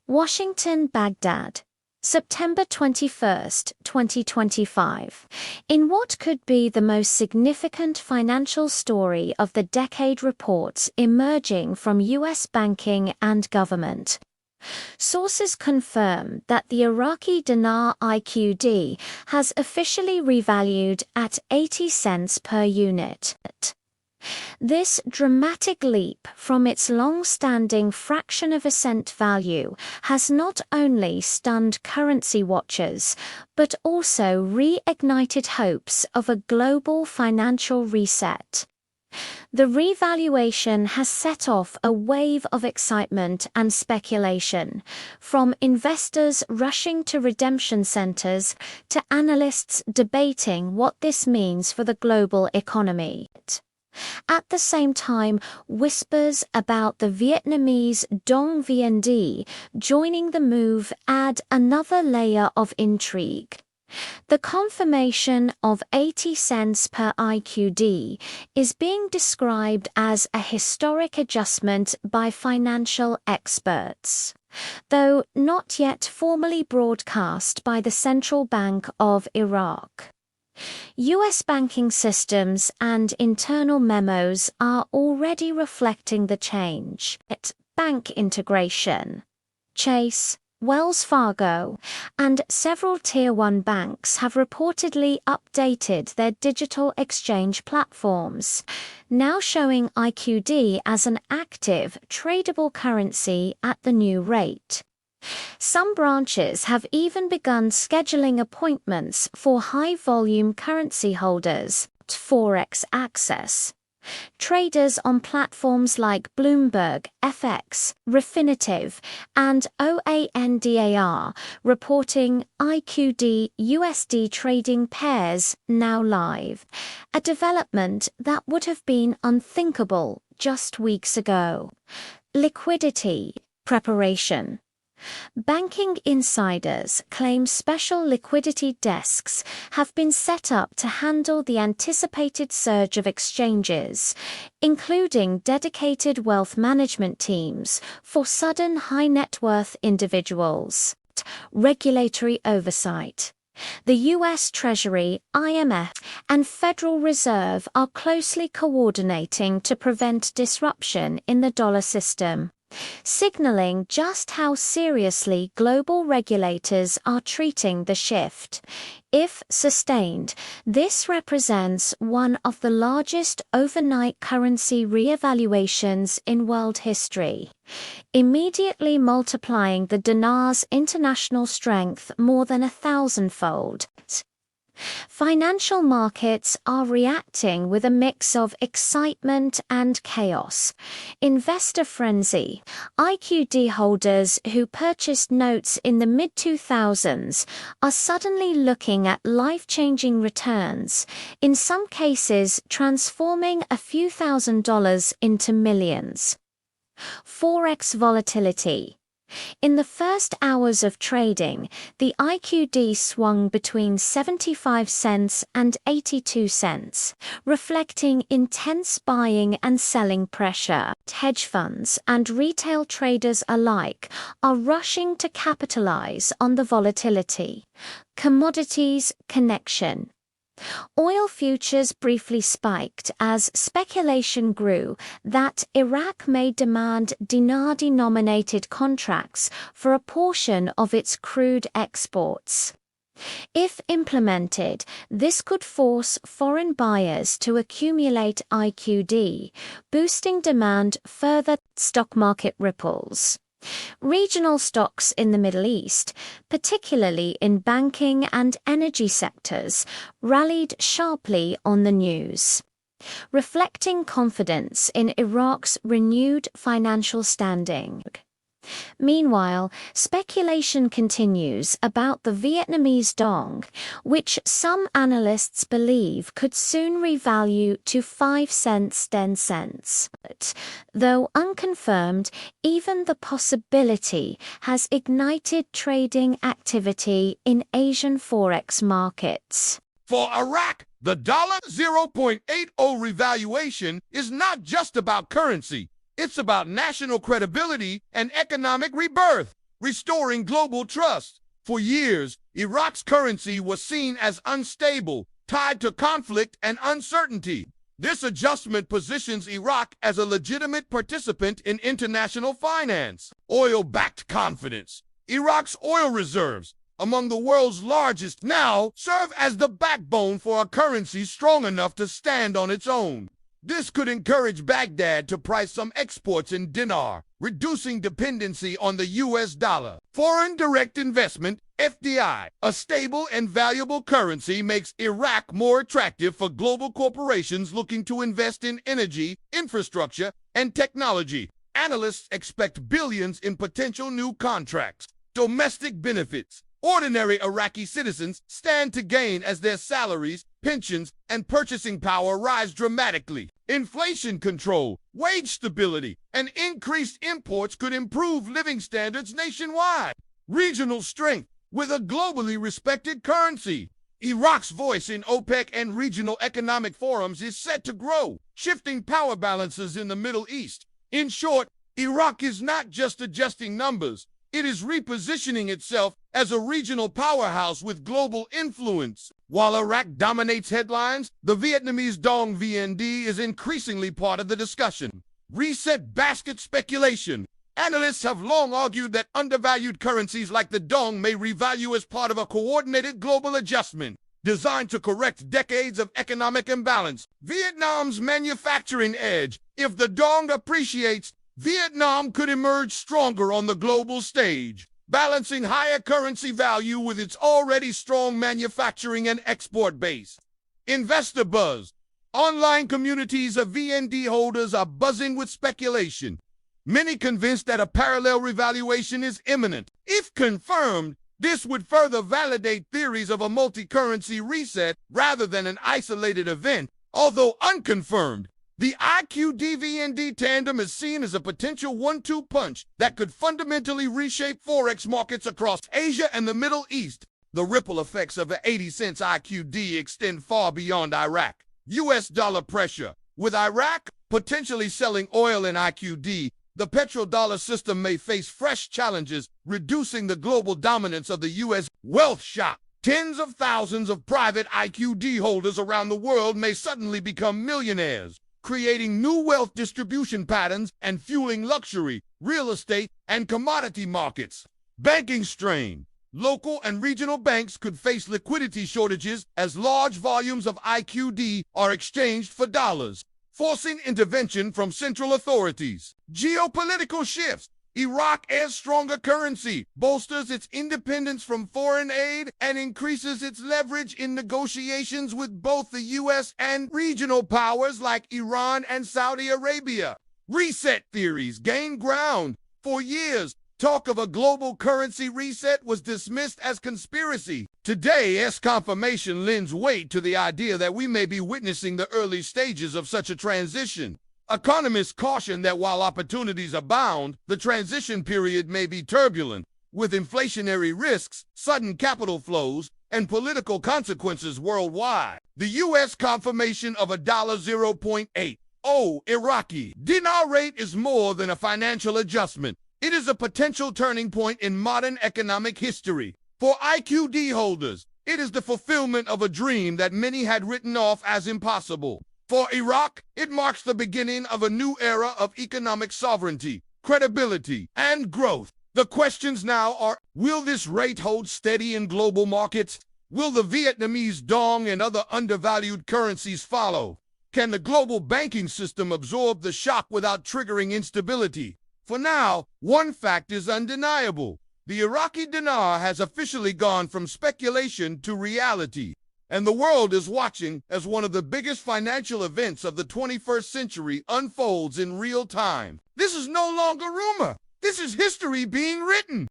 Washington, Baghdad, September 21, 2025. In what could be the most significant financial story of the decade, reports emerging from U.S. banking and government. Sources confirm that the Iraqi Dinar IQD has officially revalued at 80 cents per unit. This dramatic leap from its long-standing fraction of a cent value has not only stunned currency watchers, but also reignited hopes of a global financial reset. The revaluation has set off a wave of excitement and speculation, from investors rushing to redemption centers to analysts debating what this means for the global economy. At the same time, whispers about the Vietnamese Dong VND joining the move add another layer of intrigue. The confirmation of 80 cents per IQD is being described as a historic adjustment by financial experts, though not yet formally broadcast by the Central Bank of Iraq. U.S. banking systems and internal memos are already reflecting the change. Bank integration. Chase, Wells Fargo, and several Tier 1 banks have reportedly updated their digital exchange platforms, now showing IQD as an active, tradable currency at the new rate. Some branches have even begun scheduling appointments for high-volume currency holders, Forex access. Traders on platforms like Bloomberg, FX, Refinitiv, and OANDAR reporting IQD USD trading pairs now live, a development that would have been unthinkable just weeks ago. Liquidity preparation. Banking insiders claim special liquidity desks have been set up to handle the anticipated surge of exchanges, including dedicated wealth management teams for sudden high net worth individuals. Regulatory oversight. The U.S. Treasury, IMF, and Federal Reserve are closely coordinating to prevent disruption in the dollar system, signaling just how seriously global regulators are treating the shift. If sustained, this represents one of the largest overnight currency reevaluations in world history, immediately multiplying the dinar's international strength more than 1,000-fold. Financial markets are reacting with a mix of excitement and chaos. Investor frenzy. IQD holders who purchased notes in the mid-2000s are suddenly looking at life-changing returns, in some cases transforming a few $1,000s into millions. Forex volatility. In the first hours of trading, the IQD swung between 75 cents and 82 cents, reflecting intense buying and selling pressure. Hedge funds and retail traders alike are rushing to capitalize on the volatility. Commodities connection. Oil futures briefly spiked as speculation grew that Iraq may demand dinar-denominated contracts for a portion of its crude exports. If implemented, this could force foreign buyers to accumulate IQD, boosting demand further. Stock market ripples. Regional stocks in the Middle East, particularly in banking and energy sectors, rallied sharply on the news, reflecting confidence in Iraq's renewed financial standing. Meanwhile, speculation continues about the Vietnamese Dong, which some analysts believe could soon revalue to 5 cents 10 cents. Though unconfirmed, even the possibility has ignited trading activity in Asian forex markets. For Iraq, the dollar 0.80 revaluation is not just about currency. It's about national credibility and economic rebirth. restoring global trust. For years, Iraq's currency was seen as unstable, tied to conflict and uncertainty. This adjustment positions Iraq as a legitimate participant in international finance. Oil-backed confidence. Iraq's oil reserves, among the world's largest, now serve as the backbone for a currency strong enough to stand on its own. This could encourage Baghdad to price some exports in dinar, reducing dependency on the US dollar. Foreign direct investment, FDI, a stable and valuable currency, makes Iraq more attractive for global corporations looking to invest in energy, infrastructure, and technology. Analysts expect billions in potential new contracts. Domestic benefits. Ordinary Iraqi citizens stand to gain as their salaries, pensions, and purchasing power rise dramatically. Inflation control, wage stability, and increased imports could improve living standards nationwide. Regional strength. With a globally respected currency, Iraq's voice in OPEC and regional economic forums is set to grow, shifting power balances in the Middle East. In short, Iraq is not just adjusting numbers, it is repositioning itself as a regional powerhouse with global influence. While Iraq dominates headlines, the Vietnamese Dong VND is increasingly part of the discussion. Reset basket speculation. Analysts have long argued that undervalued currencies like the Dong may revalue as part of a coordinated global adjustment designed to correct decades of economic imbalance. Vietnam's manufacturing edge. If the Dong appreciates, Vietnam could emerge stronger on the global stage, balancing higher currency value with its already strong manufacturing and export base. Investor buzz. Online communities of VND holders are buzzing with speculation, many convinced that a parallel revaluation is imminent. If confirmed, this would further validate theories of a multi-currency reset rather than an isolated event. Although unconfirmed, the IQD-VND tandem is seen as a potential one-two punch that could fundamentally reshape forex markets across Asia and the Middle East. The ripple effects of the 80 cents IQD extend far beyond Iraq. US dollar pressure. With Iraq potentially selling oil in IQD, the petrodollar system may face fresh challenges, reducing the global dominance of the U.S. Wealth shock. Tens of thousands of private IQD holders around the world may suddenly become millionaires, creating new wealth distribution patterns and fueling luxury, real estate, and commodity markets. Banking strain. Local and regional banks could face liquidity shortages as large volumes of IQD are exchanged for dollars, forcing intervention from central authorities. Geopolitical shifts. Iraq's stronger currency bolsters its independence from foreign aid and increases its leverage in negotiations with both the U.S. and regional powers like Iran and Saudi Arabia. Reset theories gain ground. For years, talk of a global currency reset was dismissed as conspiracy. Today's confirmation lends weight to the idea that we may be witnessing the early stages of such a transition. Economists caution that while opportunities abound, the transition period may be turbulent, with inflationary risks, sudden capital flows, and political consequences worldwide. The U.S. confirmation of a $0.80 Iraqi Dinar rate is more than a financial adjustment. It is a potential turning point in modern economic history. For IQD holders, it is the fulfillment of a dream that many had written off as impossible. For Iraq, it marks the beginning of a new era of economic sovereignty, credibility, and growth. The questions now are, will this rate hold steady in global markets? Will the Vietnamese Dong and other undervalued currencies follow? Can the global banking system absorb the shock without triggering instability? For now, one fact is undeniable. The Iraqi dinar has officially gone from speculation to reality, and the world is watching as one of the biggest financial events of the 21st century unfolds in real time. This is no longer rumor. This is history being written.